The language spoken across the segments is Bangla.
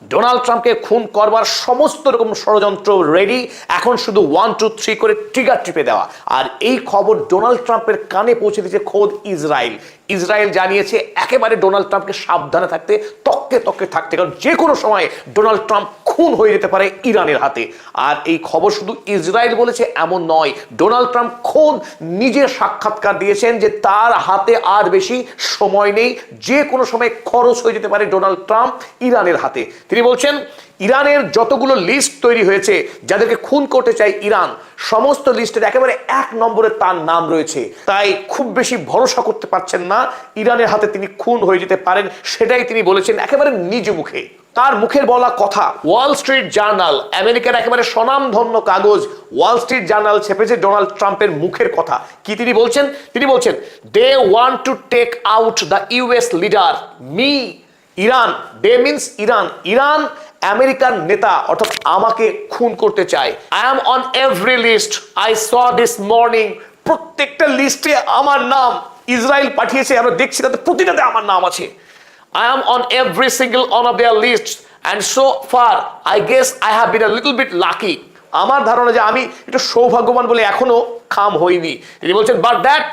ডোনাল্ড ট্রাম্পকে খুন করবার সমস্ত রকম ষড়যন্ত্র রেডি, এখন শুধু 1 2 3 করে ট্রিগার টিপে দেওয়া। আর এই খবর ডোনাল্ড ট্রাম্পের কানে পৌঁছে দিয়েছে খোদ ইসরায়েল। ইসরায়েল জানিয়েছে একেবারে ডোনাল্ড ট্রাম্পকে সাবধানে থাকতে, তককে তককে থাকতে, কারণ যে কোনো সময় ডোনাল্ড ট্রাম্প খুন হয়ে যেতে পারে ইরানের হাতে। আর এই খবর শুধু ইসরায়েল বলেছে এমন নয়, ডোনাল্ড ট্রাম্প খোদ নিজে সাক্ষাৎকার দিয়েছেন যে তার হাতে আর বেশি সময় নেই, যে কোনো সময় খরচ হয়ে যেতে পারে ডোনাল্ড ট্রাম্প ইরানের হাতে। তিনি বলছেন ইরানের যতগুলো লিস্ট তৈরি হয়েছে যাদেরকে খুন করতে চায় ইরান, সমস্ত লিস্টের একেবারে 1 নম্বরে তার নাম রয়েছে। তাই খুব বেশি ভরসা করতে পারছেন না ইরানের হাতে তিনি খুন হয়ে যেতে পারেন, সেটাই তিনি বলেছেন একেবারে নিজ মুখে। তার মুখের বলা কথা। ওয়াল স্ট্রিট জার্নাল, আমেরিকার একেবারে স্বনামধন্য কাগজ ওয়াল স্ট্রিট জার্নাল ছেপেছে ডোনাল্ড ট্রাম্পের মুখের কথা। কি তিনি বলছেন? তিনি বলছেন they want to take out the US leader me Iran. They means Iran. Iran আমেরিকার নেতা অর্থাৎ আমাকে খুন করতে চায়। I am on every list, I saw this morning. প্রত্যেকটা লিস্টে আমার নাম ইসরায়েল পাঠিয়েছে, আমরা দেখছি তাতে প্রতিটাতে আমার নাম আছে। I am on every single one of their lists and so far I guess I have been a little bit lucky. আমার ধারণা যে আমি একটু সৌভাগ্যবান বলে এখনো খাম হইনি। তিনি বলছেন but that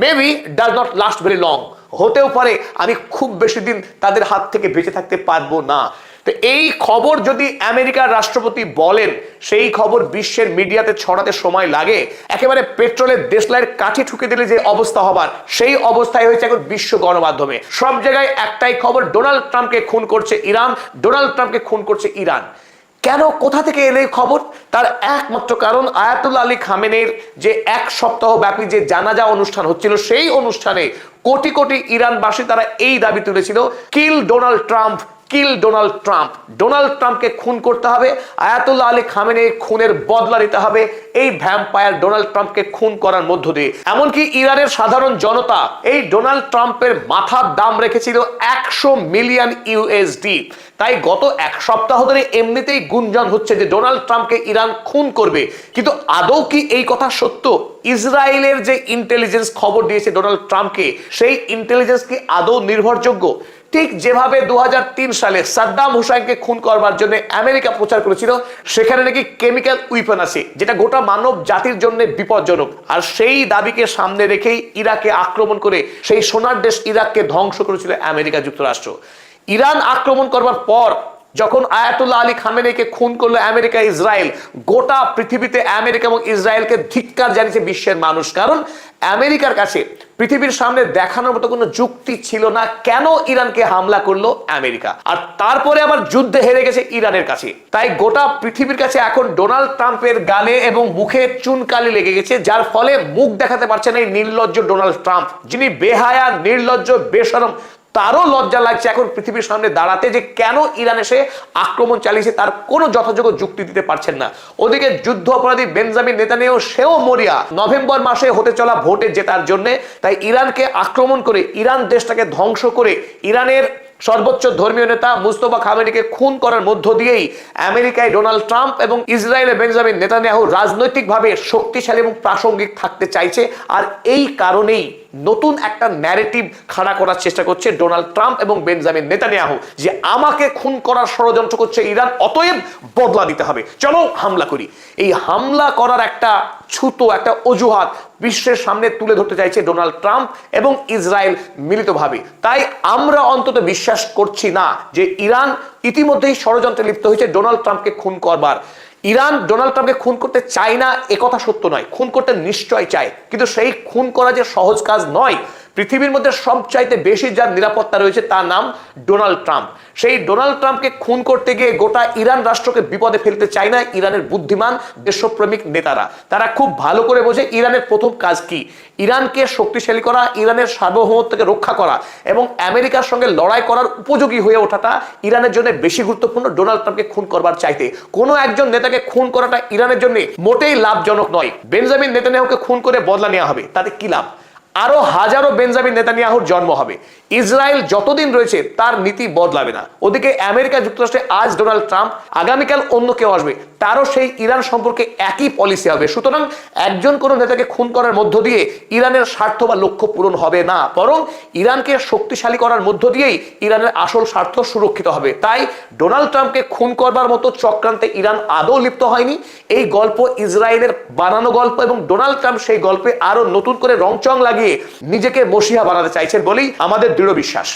maybe does not last very long. হতেও পারে আমি খুব বেশি দিন তাদের হাত থেকে বেঁচে থাকতে পারবো না। তো এই খবর যদি আমেরিকার রাষ্ট্রপতি বলেন, সেই খবর বিশ্বের মিডিয়াতে ছড়াতে সময় লাগে। একেবারে পেট্রোলের দেশলাইয়ের কাঠি ঠুকে দিলে যে অবস্থা হবার, সেই অবস্থায় হয়েছে এখন বিশ্ব গণমাধ্যমে। সব জায়গায় একটাই খবর, ডোনাল্ড ট্রাম্পকে খুন করছে ইরান, ডোনাল্ড ট্রাম্পকে খুন করছে ইরান। কেন, কোথা থেকে এলে খবর? তার একমাত্র কারণ আয়াতুল্লাহ আলী খামেনেইর যে 1 সপ্তাহ ব্যাপী যে জানাজা অনুষ্ঠান হচ্ছিল, সেই অনুষ্ঠানে কোটি কোটি ইরানবাসী তারা এই দাবি তুলেছিল, কিল ডোনাল্ড ট্রাম্প, কিল ডোনাল্ড ট্রাম্প। ডোনাল্ড ট্রাম্পকে খুন করতে হবে, আয়াতুল্লাহ আলী খামেনেইর খুনের বদলা নিতে হবে এই ভ্যাম্পায়ার ডোনাল্ড ট্রাম্পকে খুন করার মধ্য দিয়ে। এমনকি ইরানের সাধারণ জনতা এই ডোনাল্ড ট্রাম্পের মাথার দাম রেখেছিল 100 মিলিয়ন ইউএসডি। তাই গত 1 সপ্তাহ ধরে এমনিতেই গুঞ্জন হচ্ছে যে ডোনাল্ড ট্রাম্পকে ইরান খুন করবে। কিন্তু আদৌ কি এই কথা সত্য? ইসরায়েলের যে ইন্টেলিজেন্স খবর দিয়েছে ডোনাল্ড ট্রাম্পকে, সেই ইন্টেলিজেন্স কি আদৌ নির্ভরযোগ্য? ঠিক যেভাবে 2003 সালে সাদ্দাম হুসাইনকে খুন করবার জন্য আমেরিকা প্রচার করেছিল, সেখানে নাকি কেমিক্যাল উইপন আছে যেটা গোটা মানব জাতির জন্য বিপজ্জনক। আর সেই দাবিকে সামনে রেখেই ইরাকে আক্রমণ করে সেই সোনার দেশ ইরাককে ধ্বংস করেছিল আমেরিকা যুক্তরাষ্ট্র। ইরান আক্রমণ করবার পর যখন আয়াতুল্লাহ আলী খামেনেইকে খুন করলো আমেরিকা ইসরায়েল, গোটা পৃথিবীতে আমেরিকা এবং ইসরায়েলকে ধিক্কার জানিয়েছে বিশ্বের মানুষ। কারণ আমেরিকার কাছে পৃথিবীর সামনে দেখানোর মতো কোনো যুক্তি ছিল না কেন ইরানকে হামলা করলো আমেরিকা। আর তারপরে আবার যুদ্ধে হেরে গেছে ইরানের কাছে। তাই গোটা পৃথিবীর কাছে এখন ডোনাল্ড ট্রাম্পের গালে এবং মুখে চুনকালি লেগে গেছে, যার ফলে মুখ দেখাতে পারছেন এই নির্লজ্জ ডোনাল্ড ট্রাম্প, যিনি বেহায়া, নির্লজ্জ, বেশরম। তারও লজ্জা লাগছে এখন পৃথিবীর সামনে দাঁড়াতে যে কেন ইরান এসে আক্রমণ চালিয়েছে, তার কোনো যথাযোগ্য যুক্তি দিতে পারছেন না। ওদিকে যুদ্ধ অপরাধী বেঞ্জামিন নেতানিয়াহু, সেও মরিয়া নভেম্বর মাসে হতে চলা ভোটে জেতার জন্য। তাই ইরানকে আক্রমণ করে, ইরান দেশটাকে ধ্বংস করে, ইরানের সর্বোচ্চ ধর্মীয় নেতা মুস্তফা খামেনিকে খুন করার মধ্য দিয়েই আমেরিকায় ডোনাল্ড ট্রাম্প এবং ইসরায়েলে বেঞ্জামিন নেতানিয়াহু রাজনৈতিকভাবে শক্তিশালী এবং প্রাসঙ্গিক থাকতে চাইছে। আর এই কারণেই নতুন একটা ন্যারেটিভ খাড়া করার চেষ্টা করছে ডোনাল্ড ট্রাম্প এবং বেঞ্জামিন নেতানিয়াহু, যে আমাকে খুন করার ষড়যন্ত্র করছে ইরান, অতএব বদলা দিতে হবে, চলো হামলা করি। এই হামলা করার একটা ছুতো, একটা অজুহাত বিশ্বের সামনে তুলে ধরতে চাইছে ডোনাল্ড ট্রাম্প এবং ইসরায়েল মিলিতভাবে। তাই আমরা অন্তত বিশ্বাস করছি না যে ইরান ইতিমধ্যেই ষড়যন্ত্রে লিপ্ত হয়েছে ডোনাল্ড ট্রাম্পকে খুন করবার। ইরান ডোনাল্ড ট্রাম্পকে খুন করতে চায় না একথা সত্য নয়, খুন করতে নিশ্চয় চায়, কিন্তু সেই খুন করা যে সহজ কাজ নয়। পৃথিবীর মধ্যে সবচাইতে বেশি যার নিরাপত্তা রয়েছে তার নাম ডোনাল্ড ট্রাম্প। সেই ডোনাল্ড ট্রাম্পকে খুন করতে গিয়ে গোটা ইরান রাষ্ট্রকে বিপদে ফেলতে চায় না ইরানের বুদ্ধিমান দেশপ্রেমিক নেতারা। তারা খুব ভালো করে বোঝে ইরানের প্রথম কাজ কি, ইরানকে শক্তিশালী করা, ইরানের সার্বভৌমত্বকে রক্ষা করা এবং আমেরিকার সঙ্গে লড়াই করার উপযোগী হয়ে ওঠাটা ইরানের জন্য বেশি গুরুত্বপূর্ণ ডোনাল্ড ট্রাম্পকে খুন করবার চাইতে। কোনো একজন নেতাকে খুন করাটা ইরানের জন্য মোটেই লাভজনক নয়। বেঞ্জামিন নেতানিয়াহুকে খুন করে বদলা নেওয়া হবে, তাতে কি লাভ? আরো হাজারো বেঞ্জামিন নেতানিয়াহুর জন্ম হবে। ইসরায়েল যতদিন রয়েছে তার নীতি বদলাবে না। ওদিকে আমেরিকা যুক্তরাষ্ট্রে আজ ডোনাল্ড ট্রাম্প, আগামীকাল অন্য কেউ আসবে, তারও সেই ইরান সম্পর্কে একই পলিসি হবে। সুতরাং একজন কোনো নেতাকে খুন করার মধ্য দিয়ে ইরানের স্বার্থ বা লক্ষ্য পূরণ হবে না, বরং ইরানকে শক্তিশালী করার মধ্য দিয়েই ইরানের আসল স্বার্থ সুরক্ষিত হবে। তাই ডোনাল্ড ট্রাম্পকে খুন করবার মতো চক্রান্তে ইরান আদৌ লিপ্ত হয়নি। এই গল্প ইসরায়েলের বানানো গল্প, এবং ডোনাল্ড ট্রাম্প সেই গল্পে আরো নতুন করে রংচং লাগিয়ে নিজেকে মসিহা বানাতে চাইছেন বলেই আমাদের দৃঢ় বিশ্বাস।